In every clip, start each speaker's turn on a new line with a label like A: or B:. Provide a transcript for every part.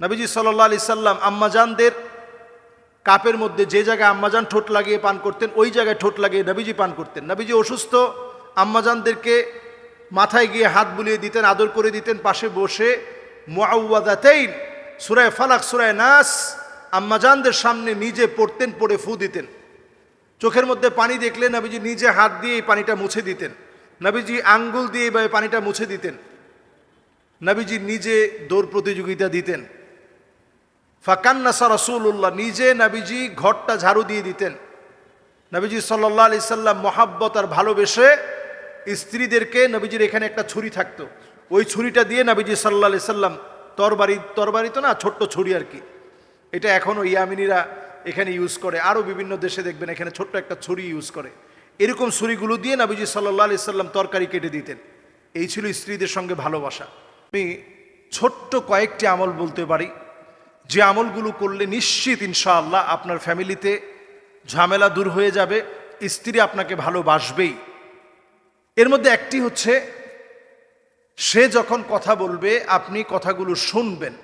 A: নবীজি সাল্লাল্লাহু আলাইহি সাল্লাম আম্মাজানদের কাপের মধ্যে যে জায়গায় আম্মাজান ঠোঁট লাগিয়ে পান করতেন ওই জায়গায় ঠোঁট লাগিয়ে নবীজি পান করতেন। নবীজি অসুস্থ, আম্মাজানদেরকে মাথায় গিয়ে হাত বুলিয়ে দিতেন, আদর করে দিতেন, পাশে বসে মুআউযাতাইন সূরা ফালাক সূরা নাস আম্মাজানদের সামনে নিজে পড়তেন, পড়ে ফু দিতেন। চোখের মধ্যে পানি দেখলে নবীজি নিজে হাত দিয়ে এই পানিটা মুছে দিতেন। নবীজি আঙ্গুল দিয়ে এইভাবে পানিটা মুছে দিতেন। নবীজি নিজে দৌড় প্রতিযোগিতা দিতেন। ফাকান্নাসা রাসূলুল্লাহ, নিজে নবীজি ঘরটা ঝাড়ু দিয়ে দিতেন। নবীজি সাল্লাল্লাহু আলাইহি সাল্লাম মহাব্বত আর ভালোবেসে স্ত্রীদেরকে, নবীজির এখানে একটা ছুরি থাকতো, ওই ছুরিটা দিয়ে নবীজি সাল্লাল্লাহু আলাইহি সাল্লাম তরবারি তো না, ছোট্ট ছুরি আর কি, এটা এখনও ইয়ামিনীরা এখানে ইউজ করে, আরও বিভিন্ন দেশে দেখবেন এখানে ছোট্ট একটা ছুরি ইউজ করে। এরকম ছুরিগুলো দিয়ে নবীজি সাল্লাল্লাহু আলাইহি সাল্লাম তরকারি কেটে দিতেন। এই ছিল স্ত্রীদের সঙ্গে ভালোবাসা। আমি ছোট্ট কয়েকটি আমল বলতে পারি যে আমলগুলো করলে নিশ্চিত ইনশাআল্লাহ আপনার ফ্যামিলিতে ঝামেলা দূর হয়ে যাবে, স্ত্রী আপনাকে ভালোবাসবেই। এর মধ্যে একটি হচ্ছে, সে যখন কথা বলবে আপনি কথাগুলো শুনবেন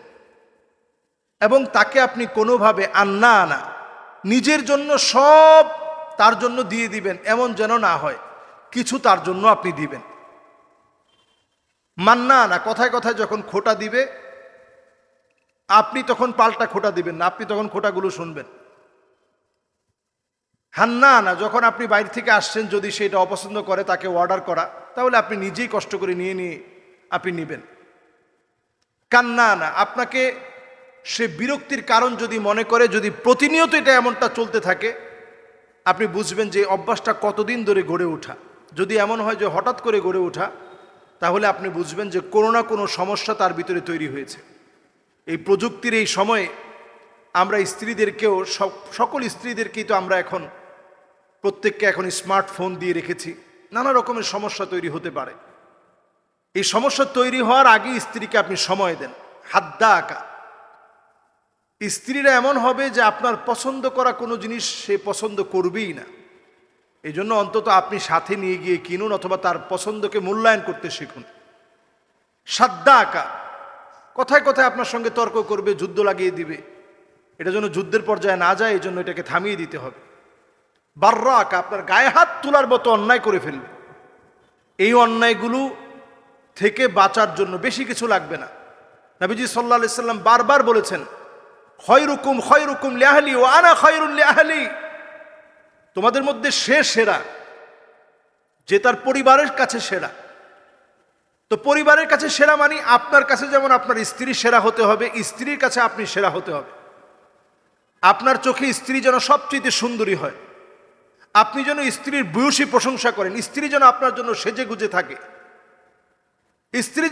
A: এবং তাকে আপনি কোনোভাবে আনা নিজের জন্য সব তার জন্য দিয়ে দিবেন এমন যেন না হয়, কিছু তার জন্য আপনি দিবেন। মান্না না, কথায় কথায় যখন খোটা দিবে আপনি তখন পাল্টা খোটা দিবেন না, আপনি তখন খোটাগুলো শুনবেন। হান্না না, যখন আপনি বাইরে থেকে আসছেন যদি সেটা অপছন্দ করে তাকে অর্ডার করা, তাহলে আপনি নিজেই কষ্ট করে নিয়ে আপনি নেবেন। কান্না না, আপনাকে সে বিরক্তির কারণ যদি মনে করে, যদি প্রতিনিয়ত এটা এমনটা চলতে থাকে, আপনি বুঝবেন যে অভ্যাসটা কতদিন ধরে গড়ে ওঠা। যদি এমন হয় যে হঠাৎ করে গড়ে ওঠা, তাহলে আপনি বুঝবেন যে কোনো না কোনো সমস্যা তার ভিতরে তৈরি হয়েছে। এই প্রযুক্তির এই সময়ে আমরা স্ত্রীদেরকেও, সকল স্ত্রীদেরকেই তো আমরা এখন প্রত্যেককে এখন স্মার্টফোন দিয়ে রেখেছি, নানা রকমের সমস্যা তৈরি হতে পারে। এই সমস্যা তৈরি হওয়ার আগে স্ত্রীকে আপনি সময় দেন। হাদ্দা আঁকা, স্ত্রীরা এমন হবে যে আপনার পছন্দ করা কোনো জিনিস সে পছন্দ করবেই না। এই জন্য অন্তত আপনি সাথে নিয়ে গিয়ে কিনুন অথবা তার পছন্দকে মূল্যায়ন করতে শিখুন। সাদ্দা আঁকা, কথায় কথায় আপনার সঙ্গে তর্ক করবে, যুদ্ধ লাগিয়ে দিবে, এটা যেন যুদ্ধের পর্যায়ে না যায় এই জন্য এটাকে থামিয়ে দিতে হবে। বাররা আঁকা, আপনার গায়ে হাত তোলার মতো অন্যায় করে ফেলবে। এই অন্যায়গুলো থেকে বাঁচার জন্য বেশি কিছু লাগবে না। নবীজি সাল্লাল্লাহু আলাইহি সাল্লাম বারবার বলেছেন, খয়রুকুম লিআহলি ওয়া আনা খয়রুন লিআহলি, তোমাদের মধ্যে সে সেরা যে তার পরিবারের কাছে সেরা। তো পরিবারের কাছে সেরা মানে আপনার কাছে যেমন আপনার স্ত্রী সেরা হতে হবে, স্ত্রীর কাছে আপনি সেরা হতে হবে। আপনার চোখে স্ত্রী যেন সবচেয়ে সুন্দরী হয়, আপনি যেন স্ত্রীর ভূয়সী প্রশংসা করেন, স্ত্রী যেন আপনার জন্য সেজে গুজে থাকে, স্ত্রী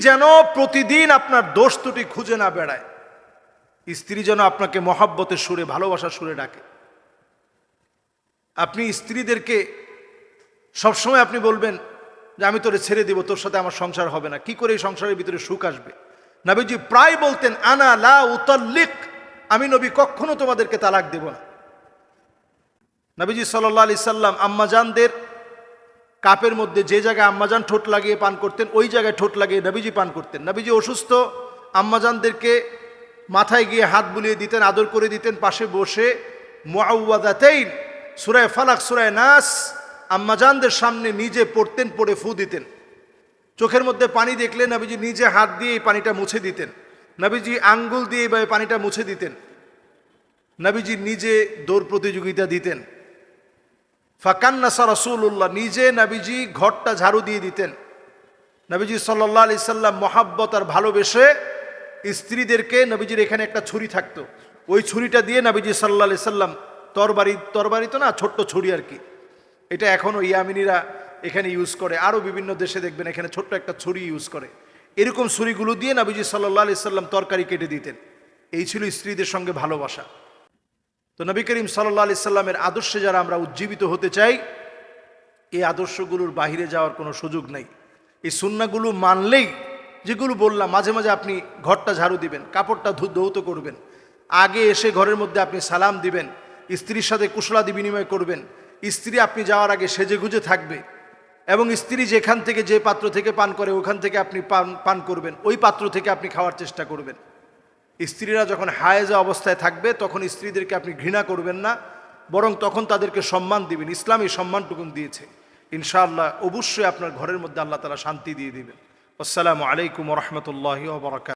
A: যেন প্রতিদিন আপনার দোষ ত্রুটি খুঁজে না বেড়ায়, স্ত্রী যেন আপনাকে মহাব্বতের সুরে, ভালোবাসার সুরে ডাকে। আপনি স্ত্রীদেরকে সবসময় আপনি বলবেন যে আমি তোরে ছেড়ে দিব, তোর সাথে আমার সংসার হবে না, কি করে এই সংসারের ভিতরে সুখ আসবে? নবীজি প্রায় বলতেন, আনা লা উতাল্লিক, আমি নবী কখনো তোমাদেরকে তালাক দেব না। নবীজি সাল্লাল্লাহু আলাইহি সাল্লাম আম্মাজানদের কাপের মধ্যে যে জায়গায় আম্মাজান ঠোঁট লাগিয়ে পান করতেন ওই জায়গায় ঠোঁট লাগিয়ে নবীজি পান করতেন। নবীজি অসুস্থ, আম্মাজানদেরকে মাথায় গিয়ে হাত বুলিয়ে দিতেন, আদর করে দিতেন, পাশে বসে মুআউযাতাইন সূরা ফালাক সূরা নাস আম্মাজানদের সামনে নিজে পড়তেন, পড়ে ফু দিতেন। চোখের মধ্যে পানি দেখলে নবীজি নিজে হাত দিয়ে এই পানিটা মুছে দিতেন। নবীজি আঙ্গুল দিয়ে এইভাবে পানিটা মুছে দিতেন। নবীজি নিজে দৌড় প্রতিযোগিতা দিতেন। ফাকান্নাসা রাসূলুল্লাহ, নিজে নবীজি ঘরটা ঝাড়ু দিয়ে দিতেন। নবীজি সাল্লাল্লাহু আলাইহি সাল্লাম মহাব্বত আর ভালোবেসে স্ত্রীদেরকে, নবীজির এখানে একটা ছুরি থাকতো, ওই ছুরিটা দিয়ে নবীজি সাল্লাল্লাহু আলাইহি সাল্লাম তরবারি তো না, ছোট্ট ছুরি আর কি, এটা এখনও ইয়ামিনীরা এখানে ইউজ করে, আরও বিভিন্ন দেশে দেখবেন এখানে ছোট্ট একটা ছুরি ইউজ করে। এরকম ছুরিগুলো দিয়ে নবীজি সাল্লাল্লাহু আলাইহি সাল্লাম তরকারি কেটে দিতেন। এই ছিল স্ত্রীদের সঙ্গে ভালোবাসা। তো নবী করিম সাল্লাল্লাহু আলাইহি সাল্লামের আদর্শে যারা আমরা উজ্জীবিত হতে চাই, এই আদর্শগুলোর বাহিরে যাওয়ার কোনো সুযোগ নেই। এই সুন্নাহগুলো মানলেই, যেগুলো বললাম, মাঝে মাঝে আপনি ঘরটা ঝাড়ু দিবেন, কাপড়টা ধৌত করবেন, আগে এসে ঘরের মধ্যে আপনি সালাম দিবেন, স্ত্রীর সাথে কুশলাদি বিনিময় করবেন, স্ত্রী আপনি যাওয়ার আগে সেজে গুজে থাকবে, এবং স্ত্রী যেখান থেকে যে পাত্র থেকে পান করে ওখান থেকে আপনি পান করবেন, ওই পাত্র থেকে আপনি খাওয়ার চেষ্টা করবেন। স্ত্রীরা যখন হায়েজা অবস্থায় থাকবে তখন স্ত্রীদেরকে আপনি ঘৃণা করবেন না, বরং তখন তাদেরকে সম্মান দিবেন। ইসলাম এই সম্মানটুকুন দিয়েছে। ইনশাআল্লাহ অবশ্যই আপনার ঘরের মধ্যে আল্লাহ তাআলা শান্তি দিয়ে দিবেন। আসসালামু আলাইকুম ওয়া রাহমাতুল্লাহি ওয়া বারাকাতুহু।